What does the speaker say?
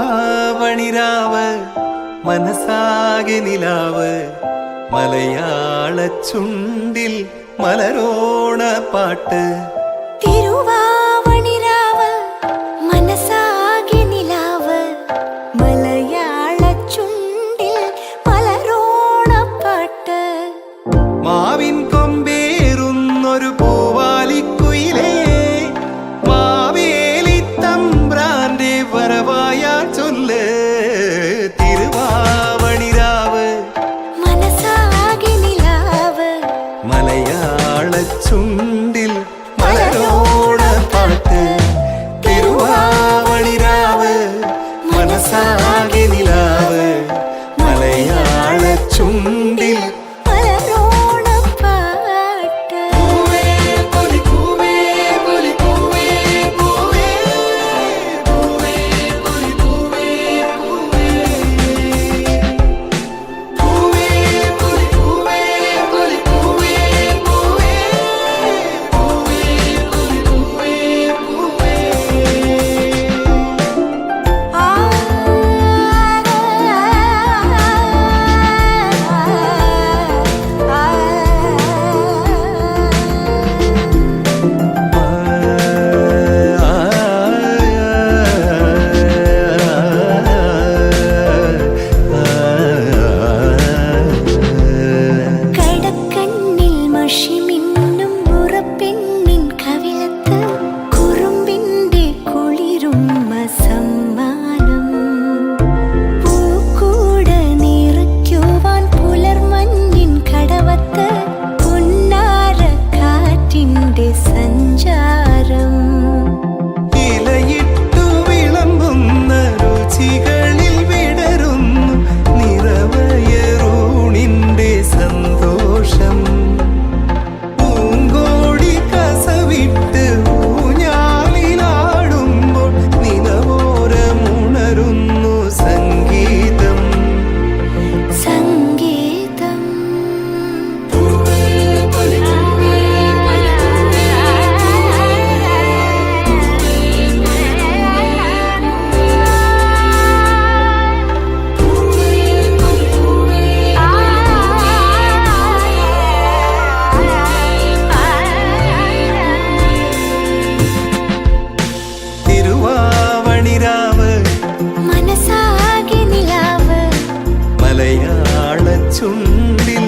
തിരുവാവണിരാവ് മനസാകെ നിലാവ് മലയാള ചുണ്ടിൽ മലരോണ പാട്ട്. തിരുവാവണിരാവ് മനസാകെ നിലാവ് മലയാള ചുണ്ടിൽ മലരോണ പാട്ട്. മാവിൻ കൊമ്പേറുന്നൊരു പൂവാലിക്കുയിലേ മാവേലി തമ്പ്രാന്റെ വരവായാ ചൊല്ല്. തിരുവാവണിരാവ് മനസാകെ നിലാവ് മലയാള ചുണ്ടിൽ മലരോണ പാട്ട്. തിരുവാവണിരാവ് മനസാകെ നിലാവ് മലയാള ചുണ്ടിൽ മലരോണ പാട്ട്. പൂവേ പൊലി പൂവേ പൊലി പൂവേ പൂവേ പൂവേ പൊലി പൂവേ പൂവേ പൂവേ പൊലി പൂവേ പൊലി പൂവേ പൂവേ പൂവേ പൊലി പൂവേ പൂവേ. ആ കടക്കണ്ണിൽ മഷിമിന്നും മുറപ്പെണ്ണിൻ കവിളത്ത് കുറുമ്പിന്റെ കുളിരുമ്മ സമ്മാനം. പൂക്കൂട നിറയ്ക്കുവാൻ പുലർമഞ്ഞിൻ കടവത്ത് പുന്നാര കാറ്റിന്റെ സഞ്ചാരം. ഇലയിട്ടു വിളമ്പുന്ന രുചികളിൽ വിടരുന്നു നിറവയറൂണിന്റെ സന്തോഷം. പൂങ്കോടി കസവിട്ട് ഊഞ്ഞാലിലാടുമ്പോൾ നിലവോരമുണരുന്നു സംഗീതം. സംഗീതം തിരുവാവണിരാവ് മനസാകെ നിലാവ് മലയാള ചുണ്ടിൽ